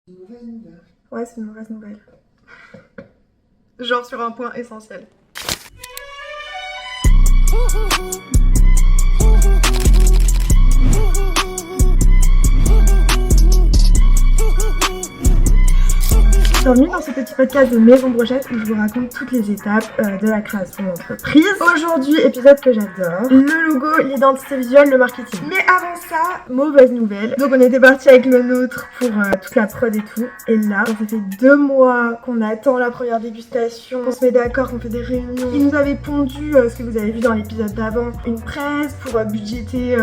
Une mauvaise nouvelle. Ouais, c'est une mauvaise nouvelle. Genre sur un point essentiel. Bienvenue dans ce petit podcast de Maison Brochette où je vous raconte toutes les étapes de la création d'entreprise. Aujourd'hui, épisode que j'adore, le logo, l'identité visuelle, le marketing. Mais avant ça, mauvaise nouvelle. Donc on était parti avec le nôtre pour toute la prod et tout. Et là, ça fait 2 mois qu'on attend la première dégustation, on se met d'accord, qu'on fait des réunions. Ils nous avaient pondu, ce que vous avez vu dans l'épisode d'avant, une presse pour budgéter,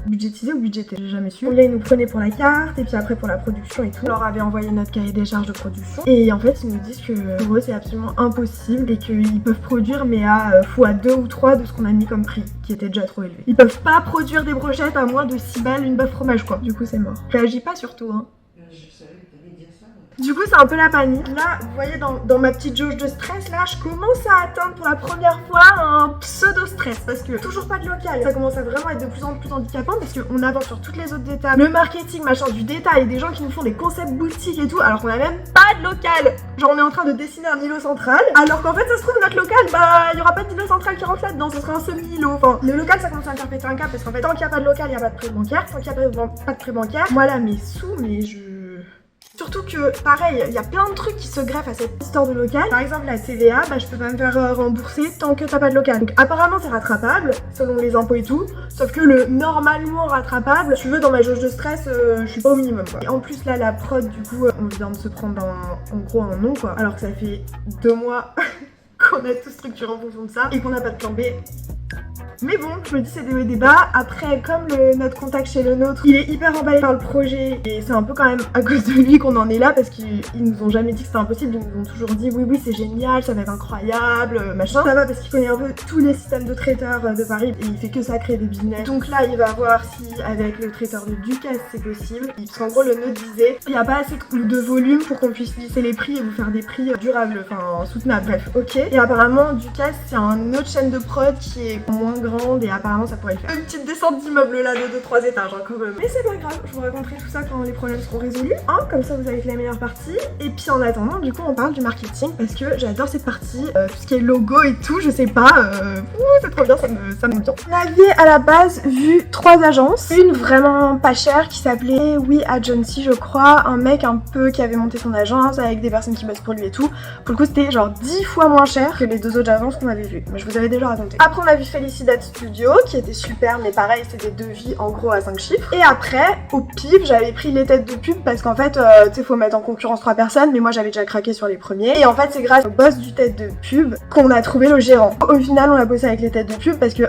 budgétiser ou budgéter, j'ai jamais su. Là, ils nous prenaient pour la carte et puis après pour la production et tout. On leur avait envoyé notre cahier des charges de production. Et en fait, ils nous disent que pour eux, c'est absolument impossible et qu'ils peuvent produire, mais à x2 ou 3 de ce qu'on a mis comme prix, qui était déjà trop élevé. Ils peuvent pas produire des brochettes à moins de 6 balles une bœuf fromage, quoi. Du coup, c'est mort. Réagis pas surtout, hein. Je savais que t'allais dire ça. Du coup, c'est un peu la panique. Là, vous voyez, dans ma petite jauge de stress, là, je commence à atteindre pour la première fois un pseudo-stress. Parce que toujours pas de local. Ça commence à vraiment être de plus en plus handicapant parce qu'on avance sur toutes les autres étapes. Le marketing, machin, du détail, des gens qui nous font des concepts boutiques et tout, alors qu'on a même pas de local. Genre, on est en train de dessiner un îlot central, alors qu'en fait, ça se trouve, notre local, bah, il y aura pas d'îlot central qui rentre là-dedans, ce sera un semi-îlot. Enfin, le local, ça commence à me faire péter un câble parce qu'en fait, tant qu'il n'y a pas de local, il n'y a pas de prêt bancaire. Tant qu'il n'y a pas de prêt bancaire, moi là, mes sous, mais Surtout que, pareil, il y a plein de trucs qui se greffent à cette histoire de local. Par exemple, la TVA, bah, je peux pas me faire rembourser tant que t'as pas de local. Donc apparemment, c'est rattrapable, selon les impôts et tout. Sauf que le normalement rattrapable, tu veux, dans ma jauge de stress, je suis pas au minimum, quoi. Et en plus, là, la prod, du coup, on vient de se prendre en gros un nom, quoi. Alors que ça fait 2 mois qu'on a tout structuré en fonction de ça et qu'on n'a pas de plan B. Mais bon, je me dis c'est des hauts et des bas. Après, comme notre contact chez le nôtre, il est hyper emballé par le projet et c'est un peu quand même à cause de lui qu'on en est là parce qu'ils nous ont jamais dit que c'était impossible. Ils nous ont toujours dit oui c'est génial, ça va être incroyable, machin. Ça va parce qu'il connaît un peu tous les systèmes de traiteurs de Paris et il fait que ça, créer des business. Donc là, il va voir si avec le traiteur de Ducasse c'est possible. Parce qu'en gros, le nôtre disait il n'y a pas assez de volume pour qu'on puisse lisser les prix et vous faire des prix durables, enfin soutenables. Bref, ok. Et apparemment, Ducasse c'est un autre chaîne de prod qui est moins grande et apparemment ça pourrait le faire. Une petite descente d'immeuble là de 2-3 étages hein, quand même. Mais c'est pas grave, je vous raconterai tout ça quand les problèmes seront résolus, hein, comme ça vous avez fait la meilleure partie. Et puis en attendant, du coup on parle du marketing parce que j'adore cette partie, tout ce qui est logo et tout, je sais pas, c'est trop bien, ça me bien. On avait à la base vu 3 agences, une vraiment pas chère qui s'appelait We Agency je crois, un mec un peu qui avait monté son agence avec des personnes qui bossent pour lui et tout. Pour le coup c'était genre 10 fois moins cher que les 2 autres agences qu'on avait vues, mais je vous avais déjà raconté. Après on a vu Felicidad Studio qui était super, mais pareil c'était des devis en gros à 5 chiffres. Et après au pif j'avais pris les têtes de pub parce qu'en fait tu sais faut mettre en concurrence 3 personnes, mais moi j'avais déjà craqué sur les premiers. Et en fait c'est grâce au boss du tête de pub qu'on a trouvé le gérant. Au final on a bossé avec les têtes de pub parce que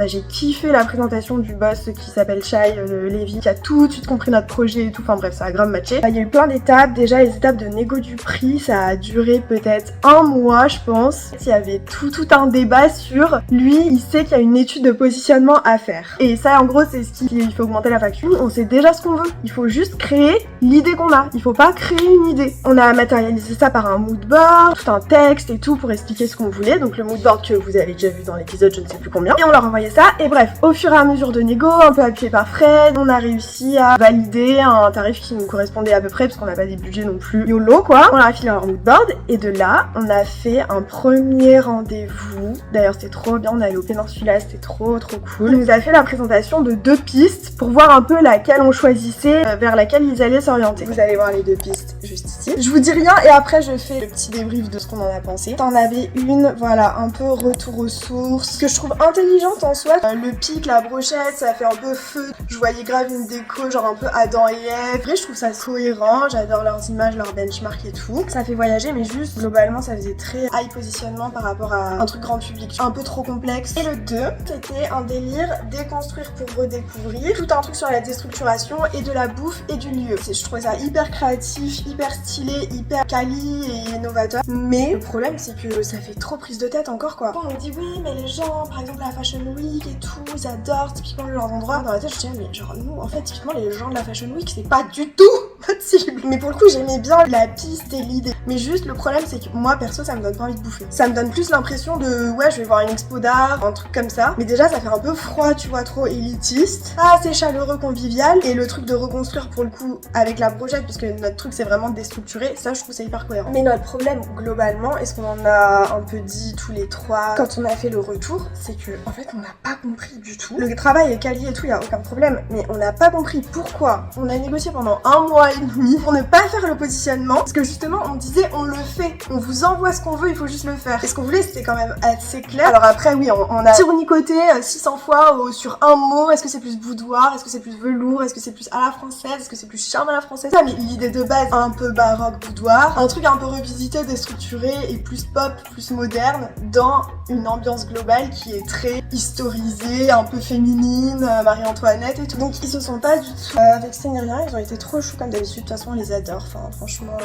j'ai kiffé la présentation du boss qui s'appelle Shai Lévy, qui a tout de suite compris notre projet et tout, enfin bref ça a grave matché. Il y a eu plein d'étapes, déjà les étapes de négo du prix ça a duré peut-être 1 mois je pense. Il y avait tout un débat sur lui, il sait qu'il y a une étude de positionnement à faire. Et ça en gros c'est ce qui fait augmenter la facture. On sait déjà ce qu'on veut. Il faut juste créer l'idée qu'on a. Il faut pas créer une idée. On a matérialisé ça par un mood board, tout un texte et tout pour expliquer ce qu'on voulait. Donc le mood board que vous avez déjà vu dans l'épisode je ne sais plus combien. Et on leur envoyait ça. Et bref, au fur et à mesure de négo, un peu appuyé par Fred, on a réussi à valider un tarif qui nous correspondait à peu près parce qu'on n'a pas des budgets non plus YOLO quoi. On leur a filé leur mood board et de là on a fait un premier rendez-vous. D'ailleurs c'était trop bien, on est allé au Péninsula, c'était trop cool. Il nous a fait la présentation de 2 pistes pour voir un peu laquelle on choisissait, vers laquelle ils allaient s'orienter. Vous allez voir les 2 pistes juste ici. Je vous dis rien et après je fais le petit débrief de ce qu'on en a pensé. T'en avais une, voilà, un peu retour aux sources, que je trouve intelligente en soi. Le pic, la brochette, ça fait un peu feu. Je voyais grave une déco genre un peu Adam et Ève. Après je trouve ça cohérent, j'adore leurs images, leurs benchmarks et tout. Ça fait voyager mais juste globalement ça faisait très high positionnement par rapport à un truc grand public, un peu trop complexe. Et le 2, c'était un délire déconstruire pour redécouvrir, tout un truc sur la déstructuration et de la bouffe et du lieu. Je trouvais ça hyper créatif, hyper stylé, hyper quali et novateur. Mais le problème c'est que ça fait trop prise de tête encore quoi. On nous dit oui mais les gens, par exemple la Fashion Week et tout, ils adorent typiquement le genre d'endroit. Dans la tête je dis mais genre nous en fait typiquement les gens de la Fashion Week c'est pas du tout notre cible. Mais pour le coup, j'aimais bien la piste et l'idée. Mais juste, le problème, c'est que moi, perso, ça me donne pas envie de bouffer. Ça me donne plus l'impression de, ouais, je vais voir une expo d'art, un truc comme ça. Mais déjà, ça fait un peu froid, tu vois, trop élitiste. Pas assez chaleureux, convivial. Et le truc de reconstruire, pour le coup, avec la brochette, parce que notre truc, c'est vraiment déstructuré. Ça, je trouve ça hyper cohérent. Mais notre problème, globalement, est-ce qu'on en a un peu dit tous les trois quand on a fait le retour, c'est que, en fait, on n'a pas compris du tout. Le travail est quali et tout, y a aucun problème. Mais on n'a pas compris pourquoi on a négocié pendant 1 mois et demi pour ne pas faire le positionnement. Parce que justement, on disait, on le fait. On vous envoie ce qu'on veut, il faut juste le faire. Et ce qu'on voulait, c'était quand même assez clair. Alors après, oui, on a tournicoté 600 fois sur un mot. Est-ce que c'est plus boudoir? Est-ce que c'est plus velours? Est-ce que c'est plus à la française? Est-ce que c'est plus charme à la française? Ça, mais l'idée de base, un peu baroque boudoir. Un truc un peu revisité, déstructuré et plus pop, plus moderne dans une ambiance globale qui est très historisée, un peu féminine, Marie-Antoinette et tout. Donc ils se sont pas du tout vexés ni rien, ils ont été trop choux comme d'habitude. De toute façon, on les adore. Enfin, franchement,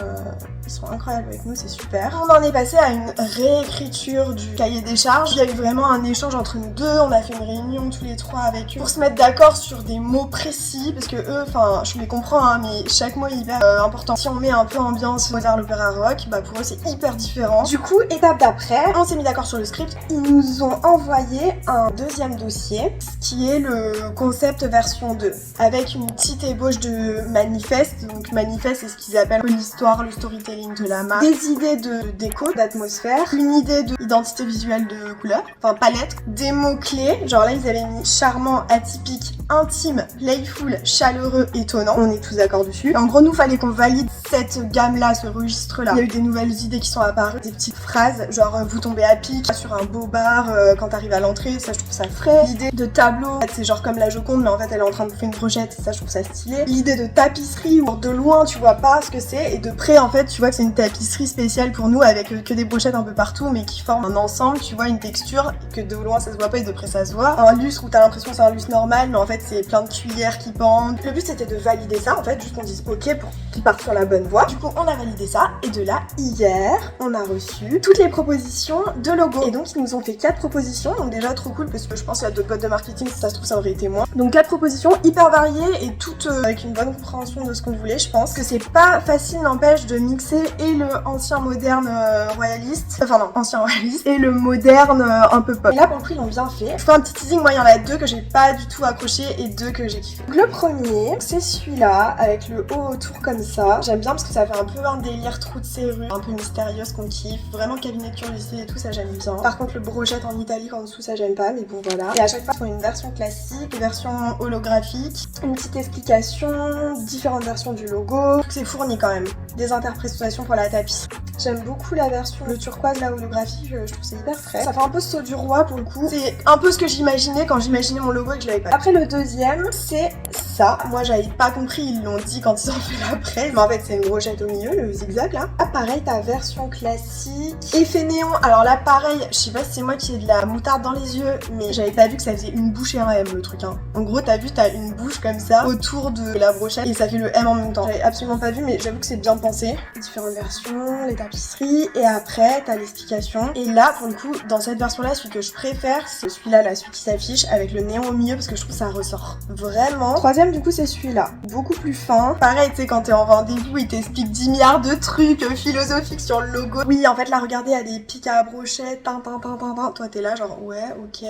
ils sont incroyables avec nous, c'est super. On en est passé à une réécriture du cahier des charges. Il y a eu vraiment un échange entre nous deux. On a fait une réunion tous les trois avec eux pour se mettre d'accord sur des mots précis parce que eux, enfin, je les comprends, hein, mais chaque mot est hyper important. Si on met un peu ambiance Mozart, l'opéra rock, bah pour eux c'est hyper différent. Du coup, étape d'après, on s'est mis d'accord sur le script. Ils nous ont envoyé un deuxième dossier, qui est le concept version 2, avec une petite ébauche de manifeste. Donc manifeste, c'est ce qu'ils appellent l'histoire, le storytelling de la marque, des idées de déco, d'atmosphère, une idée d'identité visuelle de couleur, enfin palette, des mots-clés, genre là ils avaient mis charmant, atypique, intime, playful, chaleureux, étonnant. On est tous d'accord dessus. Et en gros, nous fallait qu'on valide cette gamme-là, ce registre-là. Il y a eu des nouvelles idées qui sont apparues, des petites phrases, genre vous tombez à pic sur un beau bar quand t'arrives à l'entrée, ça je trouve ça frais. L'idée de tableau, c'est genre comme la Joconde, mais en fait elle est en train de bouffer une brochette, ça je trouve ça stylé. L'idée de tapisserie, où de loin tu vois pas ce que c'est, et de près en fait tu vois que c'est une tapisserie spéciale pour nous avec que des brochettes un peu partout, mais qui forment un ensemble, tu vois, une texture, que de loin ça se voit pas et de près ça se voit. Un lustre où t'as l'impression que c'est un lustre normal, mais en fait c'est plein de cuillères qui pendent. Le but c'était de valider ça, en fait, juste qu'on dise ok pour qu'ils partent sur la bonne voie. Du coup on a validé ça, et de là, hier, on a reçu toutes les propositions de logo. Et donc ils nous ont fait 4 propositions, donc déjà trop cool parce que je pense qu'il y a d'autres boîtes de marketing, si ça se trouve ça aurait été moins. Donc 4 propositions hyper variées et toutes avec une bonne compréhension de ce qu'on voulait, je pense. Que c'est pas facile, n'empêche, de mixer et le ancien moderne royaliste, enfin non, ancien royaliste, et le moderne un peu pop. Et là pour le coup ils l'ont bien fait. Je fais un petit teasing, moi il y en a 2 que j'ai pas du tout accroché et 2 que j'ai kiffé. Donc le premier, c'est celui-là, avec le haut autour comme ça. J'aime bien parce que ça fait un peu un délire trou de serrure, un peu mystérieuse qu'on kiffe. Vraiment cabinet de curiosité et tout, ça j'aime bien. Par contre le brochette en italique en dessous, ça j'aime pas, mais bon voilà. Et à chaque fois ils font une version classique, une version holographique, une petite explication, différentes versions du logo. C'est fourni quand même. Des interprétations pour la tapisserie. J'aime beaucoup la version le turquoise, la holographique, je trouve c'est hyper frais. Ça fait un peu saut du roi pour le coup. C'est un peu ce que j'imaginais quand j'imaginais mon logo et que je l'avais pas. Après le deuxième, c'est ça. Moi j'avais pas compris, ils l'ont dit quand ils ont fait la presse. Mais en fait c'est une brochette au milieu, le zigzag là. Ah pareil, ta version classique. Effet néon. Alors là pareil, je sais pas si c'est moi qui ai de la moutarde dans les yeux, mais j'avais pas vu que ça faisait une bouche et un M le truc hein. En gros t'as vu, t'as une bouche comme ça autour de la brochette et ça fait le M en même temps. J'avais absolument pas vu, mais j'avoue que c'est bien pensé. Différentes versions, les tapisseries, et après t'as l'explication. Et là pour le coup, dans cette version là, celui que je préfère c'est celui-là, là, celui qui s'affiche avec le néon au milieu parce que je trouve que ça ressort vraiment. Troisième du coup c'est celui-là, beaucoup plus fin. Pareil tu sais quand t'es en rendez-vous il t'explique 10 milliards de trucs philosophiques sur le logo. Oui en fait là regardez, il y a des pics à brochette, toi t'es là genre ouais ok,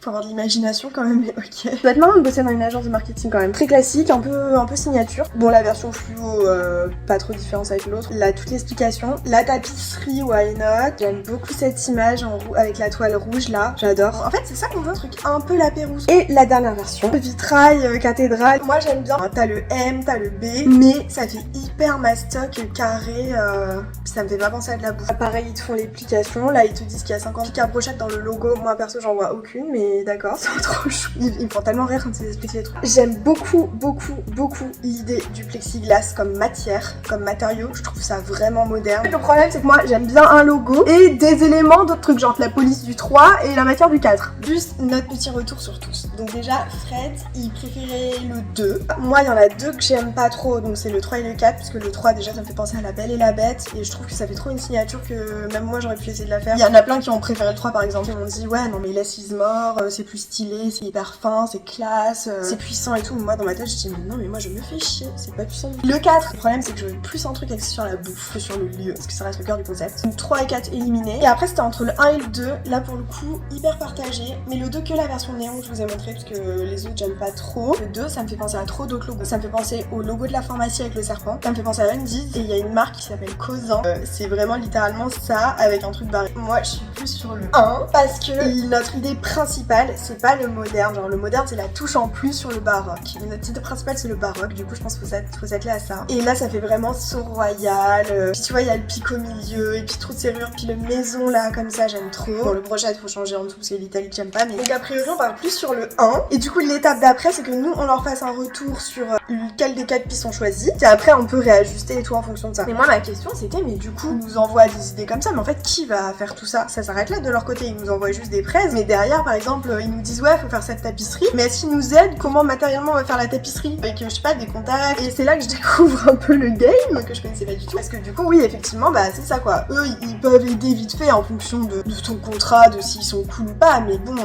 faut avoir de l'imagination quand même, mais ok. Ça doit être marrant de bosser dans une agence de marketing quand même. Très classique, un peu signature. Bon la version fluo, pas trop de différence avec l'autre. Là toute l'explication. La tapisserie why not. J'aime beaucoup cette image avec la toile rouge là, j'adore. En fait c'est ça qu'on veut, un truc un peu la Pérouse. Et la dernière version, le vitrail, cathédrale. Moi j'aime bien. T'as le M, t'as le B, mais ça fait hyper mastoc, carré, puis ça me fait pas penser à de la bouffe. Pareil ils te font l'explication, là ils te disent qu'il y a 50 pics à brochette dans le logo. Moi perso j'en vois aucune, mais d'accord, c'est trop chou. Ils me font tellement rire quand ils expliquent les trucs. J'aime beaucoup l'idée du plexiglas comme matière, comme matériau. Je trouve ça vraiment moderne. Le problème c'est que moi j'aime bien un logo et des éléments d'autres trucs, genre la police du 3 et la matière du 4. Juste notre petit retour sur tous. Donc déjà Fred il préférait le 2. Moi il y en a deux que j'aime pas trop, donc c'est le 3 et le 4, puisque le 3 déjà ça me fait penser à La Belle et la Bête, et je trouve que ça fait trop une signature que même moi j'aurais pu essayer de la faire. Il y en a plein qui ont préféré le 3 par exemple, qui m'ont dit ouais non mais Less is More, c'est plus stylé, c'est hyper fin, c'est classe, c'est puissant et tout. Moi dans ma tête je dis mais non mais moi je me fais chier, c'est pas puissant. Le 4, le problème c'est que je veux plus un truc axé sur la bouffe que sur le lieu, parce que ça reste le cœur du concept. Donc 3 et 4 éliminés, et après c'était entre le 1 et le 2, là pour le coup hyper partagé, mais le 2 que la version néon que je vous ai montré, parce que les autres j'aime pas trop. Le 2 ça me fait penser à trop d'autres logos, ça me fait penser au logo de la pharmacie avec le serpent, ça me fait penser à Undies, et il y a une marque qui s'appelle Cousin, c'est vraiment littéralement ça avec un truc barré. Moi je suis plus sur le 1 parce que notre idée principale c'est pas le moderne, genre le moderne c'est la touche en plus sur le baroque. Notre idée principale c'est le baroque, du coup je pense qu'il faut s'atteler à ça. Et là ça fait vraiment saut royal, puis tu vois il y a le pic au milieu, et puis trou de serrure, puis le maison là comme ça j'aime trop. Bon le brochette faut changer en dessous parce que l'italique j'aime pas, mais donc a priori on part plus sur le 1. Et du coup l'étape d'après c'est que nous on leur fasse un retour sur lequel des 4 pistes sont choisis, et après on peut réajuster et tout en fonction de ça. Et moi ma question c'était mais du coup ils nous envoient des idées comme ça, mais en fait qui va faire tout ça? Ça s'arrête là de leur côté, ils nous envoient juste des fraises, mais derrière par exemple ils nous disent ouais faut faire cette tapisserie, mais est-ce qu'ils nous aident comment matériellement on va faire la tapisserie avec je sais pas des contacts? Et c'est là que je découvre un peu le game que je connaissais pas du tout, parce que du coup oui effectivement bah c'est ça quoi, eux ils peuvent aider vite fait en fonction de ton contrat, de s'ils sont cool ou pas, mais bon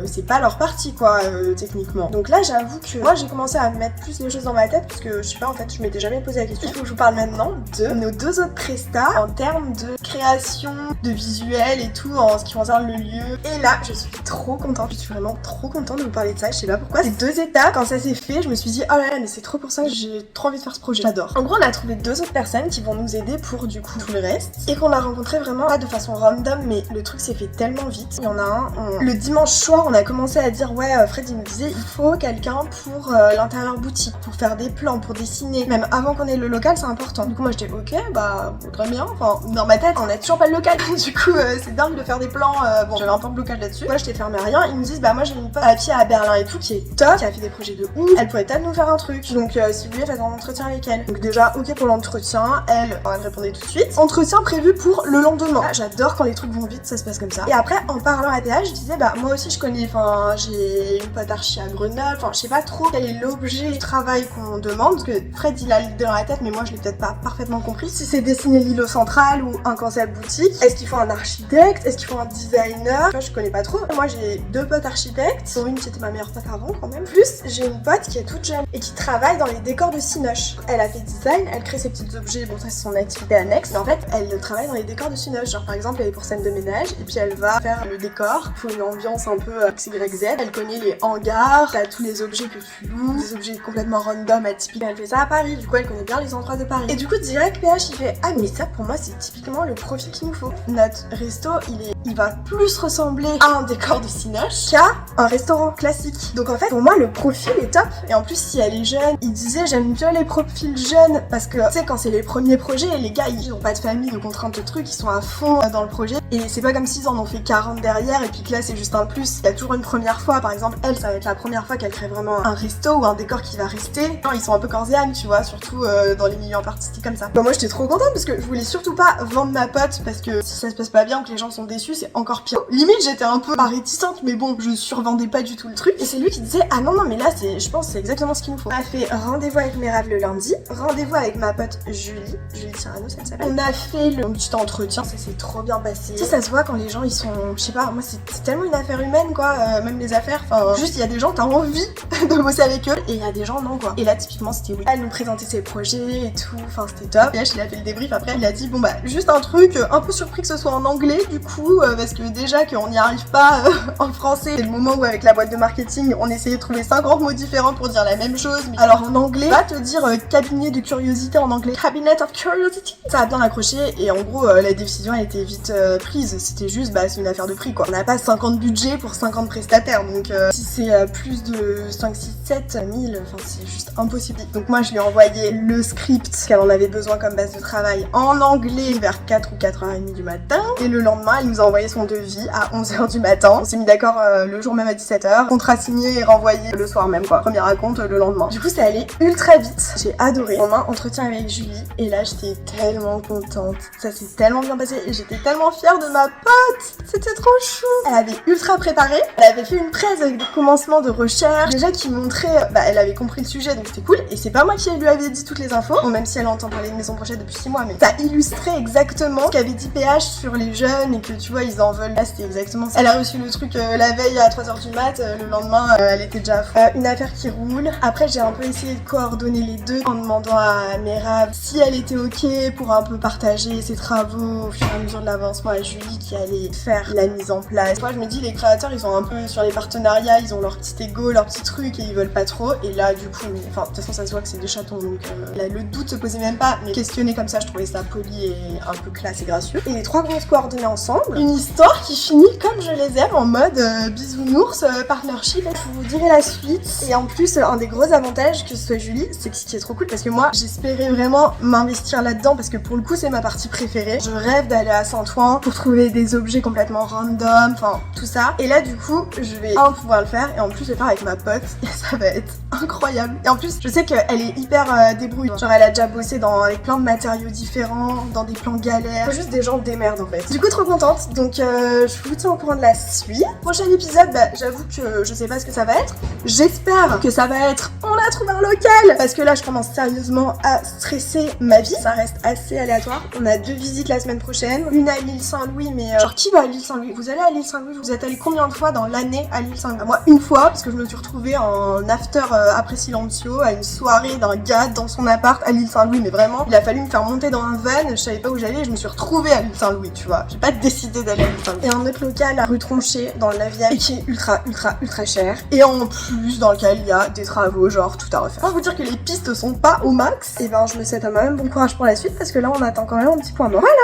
c'est pas leur partie quoi techniquement. Donc là j'avoue que moi j'ai commencé à mettre plus les choses dans ma tête, parce que je sais pas en fait je m'étais jamais posé la question. Il faut que je vous parle maintenant de nos deux autres prestats en termes de création, de visuel et tout en ce qui concerne le lieu. Et là je suis trop contente, je suis vraiment trop contente de vous parler de ça, je sais pas pourquoi. Ces 2 étapes, quand ça s'est fait, je me suis dit oh là là mais c'est trop pour ça que j'ai trop envie de faire ce projet, j'adore. En gros on a trouvé 2 autres personnes qui vont nous aider pour du coup tout le reste, et qu'on a rencontré vraiment pas de façon random, mais le truc s'est fait tellement vite. Il y en a un, le dimanche soir on a commencé à dire ouais Fred il nous disait il faut quelqu'un pour l'intérieur boutique, pour faire des plans, pour dessiner, même avant qu'on ait le local c'est important. Du coup moi j'étais ok bah très bien, enfin dans ma tête on a toujours pas le local du coup c'est dingue de faire des plans, bon j'avais un plan de blocage là-dessus. Moi j'étais fermé à rien, ils nous disent bah moi j'ai une pote à pied à Berlin et tout qui est top, qui a fait des projets de ouf, elle pourrait peut-être nous faire un truc, donc si vous voulez faites un entretien avec elle. Donc déjà ok pour l'entretien, elle répondait tout de suite. Entretien prévu pour le lendemain. Ah, j'adore quand les trucs vont vite, ça se passe comme ça. Et après en parlant à TH je disais bah moi aussi je connais, enfin j'ai une pote archi à Grenoble, enfin je sais pas trop quel est l'objet du travail qu'on demande, parce que Fred il a l'idée dans la tête mais moi je l'ai peut-être pas parfaitement compris. Si c'est dessiner l'îlot central ou un concept boutique, est-ce qu'il faut un architecte, est-ce qu'il faut un designer, tu vois, je connais pas trop. Moi j'ai 2 potes architectes, dont une qui était ma meilleure pote avant quand même, plus j'ai une pote qui est toute jeune et qui travaille dans les décors de Cinoche. Elle a fait design, elle crée ses petits objets, bon ça c'est son activité annexe, mais en fait elle travaille dans les décors de Cinoche, genre par exemple elle est pour scène de ménage et puis elle va faire le décor pour une ambiance un peu XYZ, elle connaît les hangars, t'as tous les objets que tu loues, des objets complètement random, atypiques, elle fait ça à Paris, du coup elle connaît bien les endroits de Paris. Et du coup direct PH il fait ah mais ça pour moi c'est typiquement le profil qu'il nous faut. Notre resto il va plus ressembler à un décor de Cinoche qu'à un restaurant classique. Donc en fait pour moi le profil est top, et en plus si elle est jeune, il disait j'aime bien les profils jeunes parce que tu sais quand c'est les premiers projets les gars ils ont pas de famille, de contraintes de trucs, ils sont à fond dans le projet, et c'est pas comme s'ils en ont fait 40 derrière et puis que là c'est juste un plus. Il y a toujours une première fois, par exemple elle ça va être la première fois qu'elle crée vraiment un resto ou un décor qui va rester. Non, ils sont un peu corps et âme tu vois, surtout dans les milieux artistiques comme ça. Bah moi j'étais trop contente parce que je voulais surtout pas vendre ma pote, parce que si ça se passe pas bien ou que les gens sont déçus c'est encore pire. Limite j'étais un peu réticente, mais bon je survendais pas du tout le truc, et c'est lui qui disait ah non mais là c'est, je pense c'est exactement ce qu'il nous faut. On a fait rendez-vous avec Mérave le lundi, rendez-vous avec ma pote Julie Tirano ça s'appelle. On a fait le petit entretien, ça s'est trop bien passé. Tu sais ça se voit quand les gens ils sont, je sais pas, moi c'est tellement une affaire humaine quoi, même les affaires, enfin juste il y a des gens t'as envie de bosser avec eux et il y a des gens non quoi. Et là typiquement c'était oui, elle nous présentait ses projets et tout, enfin c'était top. Et là il a fait le débrief après, il a dit bon bah juste un truc, un peu surpris que ce soit en anglais du coup, parce que déjà qu'on n'y arrive pas en français. C'est le moment où avec la boîte de marketing on essayait de trouver 50 mots différents pour dire la même chose, mais alors en anglais va te dire cabinet de curiosité en anglais, cabinet of curiosity. Ça a bien accroché, et en gros la décision a été vite prise, c'était juste bah c'est une affaire de prix quoi. On n'a pas 50 budget pour 50 prestataires, donc si c'est plus de 5, 6, 7 000, enfin c'est juste impossible. Donc moi je lui ai envoyé le script qu'elle en avait besoin comme base de travail en anglais vers 4 ou 4h30 du matin, et le lendemain elle nous a envoyé son devis à 11h du matin. On s'est mis d'accord le jour même à 17h. Contrat signé et renvoyé le soir même quoi. Premier raconte le lendemain. Du coup c'est allé ultra vite. J'ai adoré. On a entretien avec Julie et là j'étais tellement contente. Ça s'est tellement bien passé et j'étais tellement fière de ma pote. C'était trop chou. Elle avait ultra préparé. Elle avait fait une presse avec des commencements de recherche. Déjà qui montrait, elle avait compris le sujet donc c'était cool. Et c'est pas moi qui lui avais dit toutes les infos. Bon, même si elle entend parler de Maison Brochette depuis 6 mois, mais ça illustrait exactement ce qu'avait dit PH sur les jeunes et que tu vois ils en veulent. Là c'était exactement ça. Elle a reçu le truc la veille à 3h du mat. Le lendemain elle était déjà à fond. Une affaire qui roule. Après j'ai un peu essayé de coordonner les deux en demandant à Merab si elle était ok pour un peu partager ses travaux au fur et à mesure de l'avancement à Julie qui allait faire la mise en place. Moi je me dis les créateurs ils ont un peu sur les partenariats, ils ont leur petit ego, leur petit truc et ils veulent pas trop. Et là du coup, enfin de toute façon ça se voit que c'est des chatons donc là, le doute se posait même pas. Mais questionner comme ça je trouvais ça poli et un peu classe et gracieux. Et les trois vont se coordonner ensemble. Une histoire qui finit comme je les aime en mode bisounours, partnership. Je vous dirai la suite. Et en plus un des gros avantages que ce soit Julie, c'est que ce qui est trop cool parce que moi j'espérais vraiment m'investir là-dedans parce que pour le coup c'est ma partie préférée. Je rêve d'aller à Saint-Ouen pour trouver des objets complètement random, enfin tout ça. Et là du coup je vais pouvoir le faire et en plus je vais le faire avec ma pote et ça va être incroyable. Et en plus je sais qu'elle est hyper débrouille. Genre elle a déjà bossé avec plein de matériaux différents, dans des plans galères. Faut juste des gens démerdent en fait. Du coup trop contente. Donc je vous tiens au courant de la suite. Prochain épisode, j'avoue que je sais pas ce que ça va être. J'espère que ça va être on a trouvé un local parce que là je commence sérieusement à stresser ma vie. Ça reste assez aléatoire. On a 2 visites la semaine prochaine. Une à l'île Saint-Louis mais genre qui va à l'île Saint-Louis? Vous allez à l'île Saint-Louis? Vous êtes allé combien de fois dans l'année à l'île Saint-Louis? Moi une fois parce que je me suis retrouvée en after après Silencio à une soirée d'un gars dans son appart à l'île Saint-Louis mais vraiment il a fallu me faire monter dans un van, je savais pas où j'allais et je me suis retrouvée à l'île Saint-Louis tu vois. J'ai pas décidé d'aller à l'île Saint-Louis. Et un autre local à rue Tronchet dans le 9e et qui est ultra cher et en plus dans lequel il y a des travaux genre tout à refaire. Pour vous dire que les pistes sont pas au max et ben je me souhaite à moi-même bon courage pour la suite parce que là on attend quand même un petit point mort. Voilà.